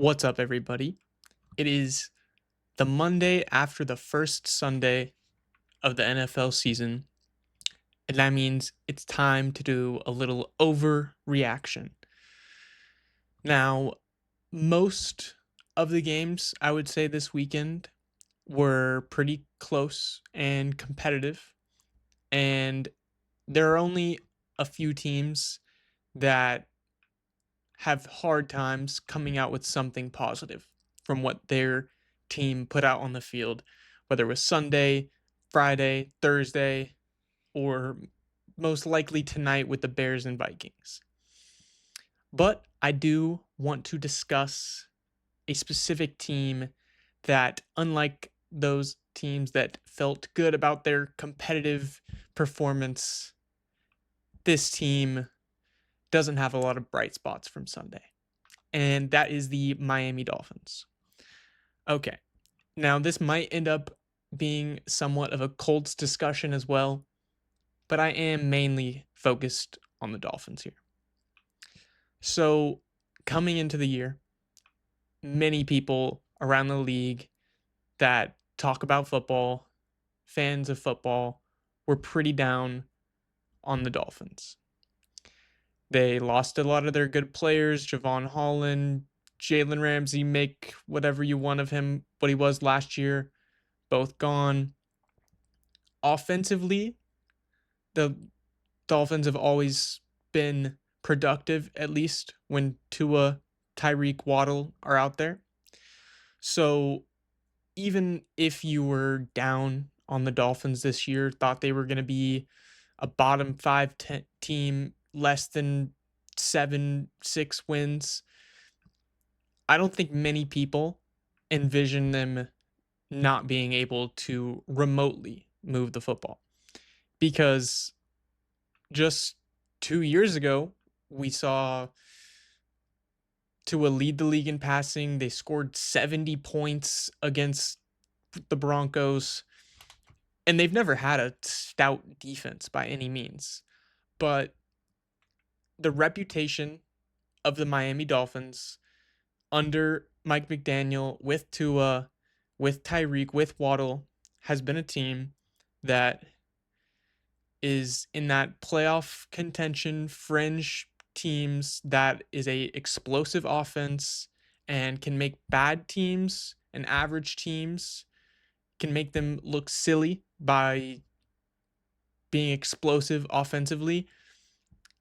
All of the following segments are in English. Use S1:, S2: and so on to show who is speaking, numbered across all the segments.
S1: What's up, everybody? It is the Monday after the first Sunday of the NFL season, and that means it's time to do a little overreaction. Now, most of the games I would say this weekend were pretty close and competitive, and there are only a few teams that have hard times coming out with something positive from what their team put out on the field, whether it was Sunday, Friday, Thursday, or most likely tonight with the Bears and Vikings. But I do want to discuss a specific team that, unlike those teams that felt good about their competitive performance, this team doesn't have a lot of bright spots from Sunday. And that is the Miami Dolphins. Okay, now this might end up being somewhat of a Colts discussion as well, but I am mainly focused on the Dolphins here. So, coming into the year, many people around the league that talk about football, fans of football, were pretty down on the Dolphins. They lost a lot of their good players, Javon Holland, Jalen Ramsey, make whatever you want of him, what he was last year, both gone. Offensively, the Dolphins have always been productive, at least when Tua, Tyreek, Waddle are out there. So even if you were down on the Dolphins this year, thought they were going to be a bottom five team, less than 7-6 wins, I don't think many people envision them not being able to remotely move the football. Because just 2 years ago, we saw Tua lead the league in passing. They scored 70 points against the Broncos, and they've never had a stout defense by any means. But the reputation of the Miami Dolphins under Mike McDaniel, with Tua, with Tyreek, with Waddle, has been a team that is in that playoff contention fringe teams that is a explosive offense and can make bad teams and average teams, can make them look silly by being explosive offensively,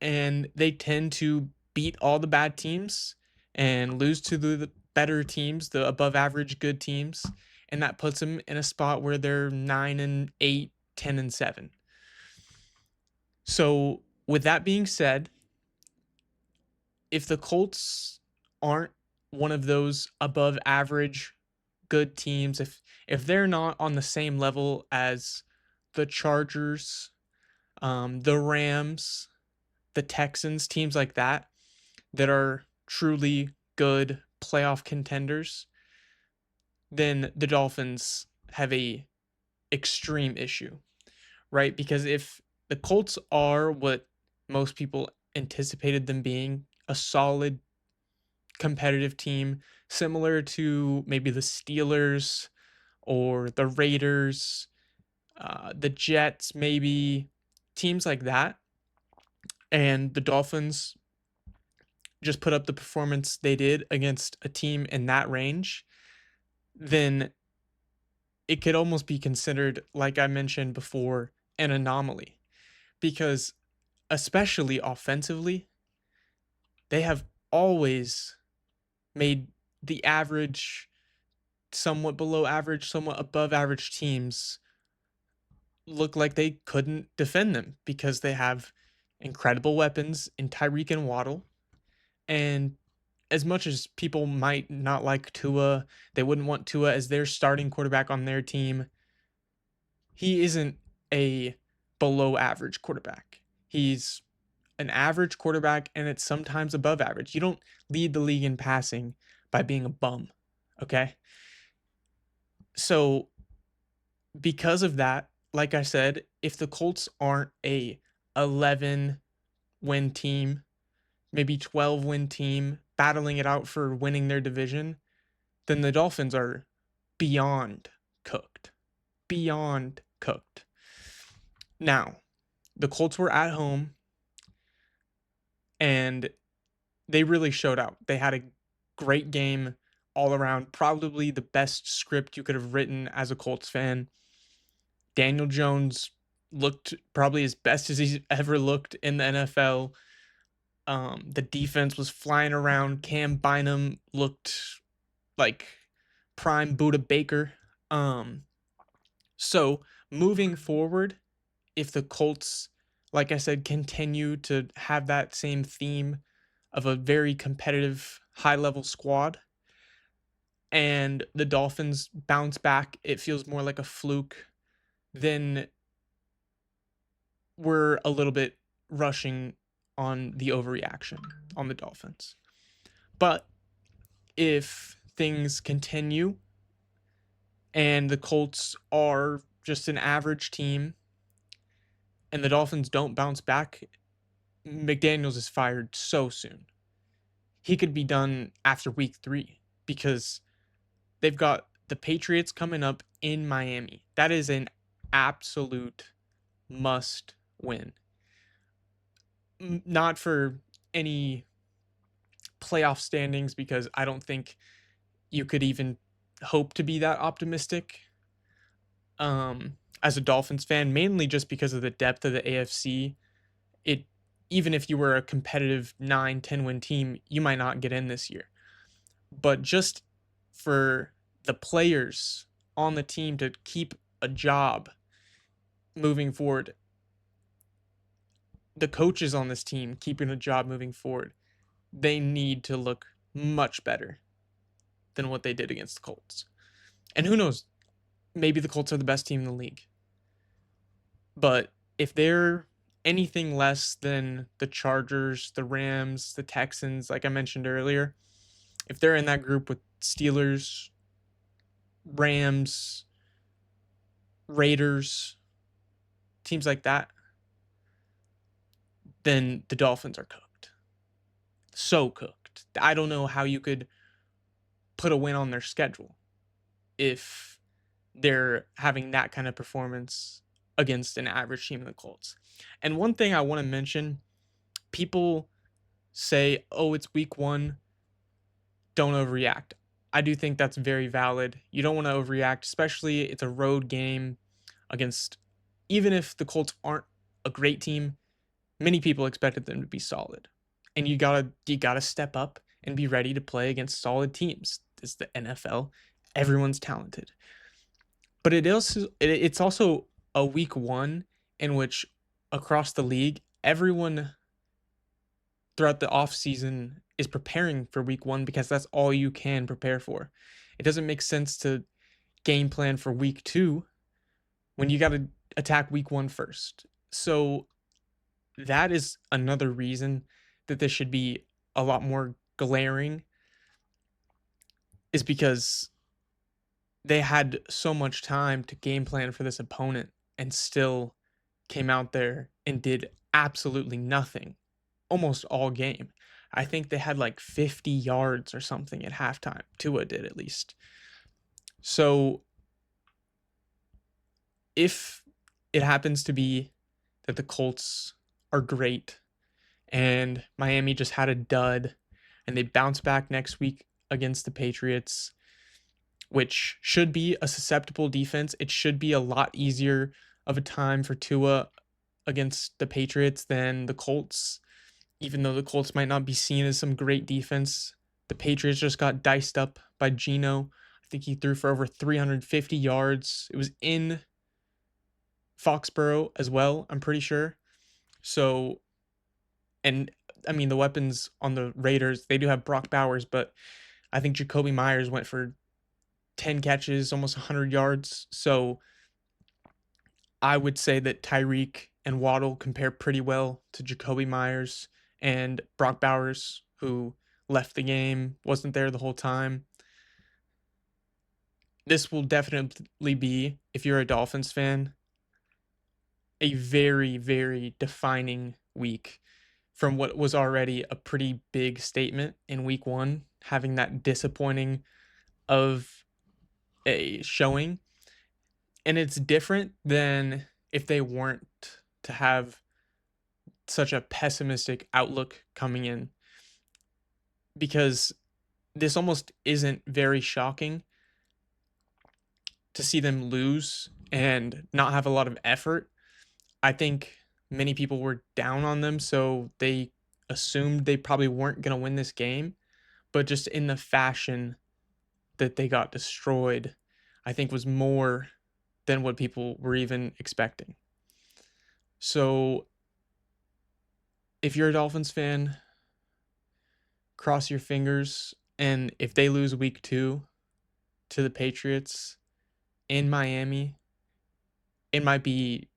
S1: and they tend to beat all the bad teams and lose to the better teams, the above average good teams, and that puts them in a spot where they're 9-8, 10-7. So, with that being said, if the Colts aren't one of those above average good teams, if they're not on the same level as the Chargers, the Rams, the Texans, teams like that that are truly good playoff contenders, then the Dolphins have a extreme issue, right? Because if the Colts are what most people anticipated them being, a solid competitive team similar to maybe the Steelers or the Raiders, the Jets, maybe teams like that, and the Dolphins just put up the performance they did against a team in that range, then it could almost be considered, like I mentioned before, an anomaly. Because, especially offensively, they have always made the average, somewhat below average, somewhat above average teams look like they couldn't defend them because they have incredible weapons in Tyreek and Waddle. And as much as people might not like Tua, they wouldn't want Tua as their starting quarterback on their team. He isn't a below average quarterback. He's an average quarterback, and it's sometimes above average. You don't lead the league in passing by being a bum, okay? So, because of that, like I said, if the Colts aren't a 11 win team, maybe 12 win team battling it out for winning their division, then the Dolphins are beyond cooked. Beyond cooked. Now, the Colts were at home and they really showed out. They had a great game all around, probably the best script you could have written as a Colts fan. Daniel Jones looked probably as best as he's ever looked in the NFL. The defense was flying around. Cam Bynum looked like prime Buda Baker. Um, so moving forward, if the Colts, like I said, continue to have that same theme of a very competitive, high level squad, and the Dolphins bounce back, it feels more like a fluke, then we're a little bit rushing on the overreaction on the Dolphins. But if things continue and the Colts are just an average team and the Dolphins don't bounce back, McDaniels is fired so soon. He could be done after week 3 because they've got the Patriots coming up in Miami. That is an absolute must win. Not for any playoff standings because I don't think you could even hope to be that optimistic as a Dolphins fan, mainly just because of the depth of the AFC. It Even if you were a competitive 9-10 win team, you might not get in this year. But just for the players on the team to keep a job moving forward, the coaches on this team keeping a job moving forward, they need to look much better than what they did against the Colts. And who knows, maybe the Colts are the best team in the league. But if they're anything less than the Chargers, the Rams, the Texans, like I mentioned earlier, if they're in that group with Steelers, Rams, Raiders, teams like that, then the Dolphins are cooked. So cooked. I don't know how you could put a win on their schedule if they're having that kind of performance against an average team in the Colts. And one thing I want to mention, people say, oh, it's week 1, don't overreact. I do think that's very valid. You don't want to overreact, especially it's a road game against, even if the Colts aren't a great team, many people expected them to be solid. And you gotta step up and be ready to play against solid teams. It's the NFL. Everyone's talented. But it's also a week 1 in which across the league, everyone throughout the offseason is preparing for week 1 because that's all you can prepare for. It doesn't make sense to game plan for week 2 when you got to attack week 1 first. So that is another reason that this should be a lot more glaring, is because they had so much time to game plan for this opponent and still came out there and did absolutely nothing almost all game. I think they had like 50 yards or something at halftime. Tua did, at least. So if it happens to be that the Colts are great and Miami just had a dud and they bounce back next week against the Patriots, which should be a susceptible defense, it should be a lot easier of a time for Tua against the Patriots than the Colts. Even though the Colts might not be seen as some great defense, the Patriots just got diced up by Geno. I think he threw for over 350 yards. It was in Foxborough as well, I'm pretty sure. So, and I mean, the weapons on the Raiders, they do have Brock Bowers, but I think Jacoby Myers went for 10 catches, almost 100 yards. So I would say that Tyreek and Waddle compare pretty well to Jacoby Myers and Brock Bowers, who left the game, wasn't there the whole time. This will definitely be, if you're a Dolphins fan, a very, very defining week from what was already a pretty big statement in week 1, having that disappointing of a showing, and it's different than if they weren't to have such a pessimistic outlook coming in, because this almost isn't very shocking to see them lose and not have a lot of effort. I think many people were down on them, so they assumed they probably weren't going to win this game, but just in the fashion that they got destroyed, I think was more than what people were even expecting. So, if you're a Dolphins fan, cross your fingers, and if they lose week 2 to the Patriots in Miami, it might be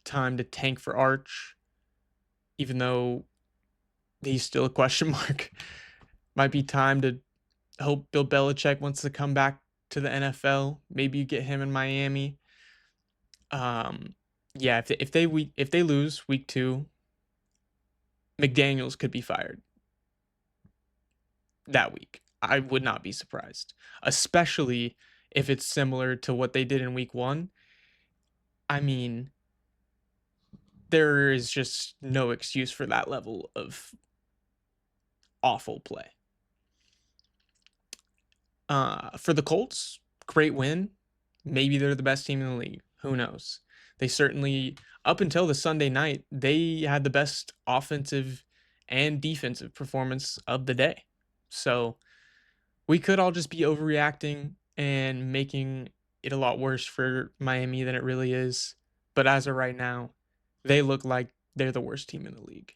S1: time to tank for Arch, even though he's still a question mark. Might be time to hope Bill Belichick wants to come back to the NFL. Maybe you get him in Miami. Um, yeah, if they lose week 2, McDaniels could be fired that week. I would not be surprised, especially if it's similar to what they did in week 1. I mean, there is just no excuse for that level of awful play. For the Colts, great win. Maybe they're the best team in the league. Who knows? They certainly, up until the Sunday night, they had the best offensive and defensive performance of the day. So we could all just be overreacting and making it a lot worse for Miami than it really is. But as of right now, they look like they're the worst team in the league.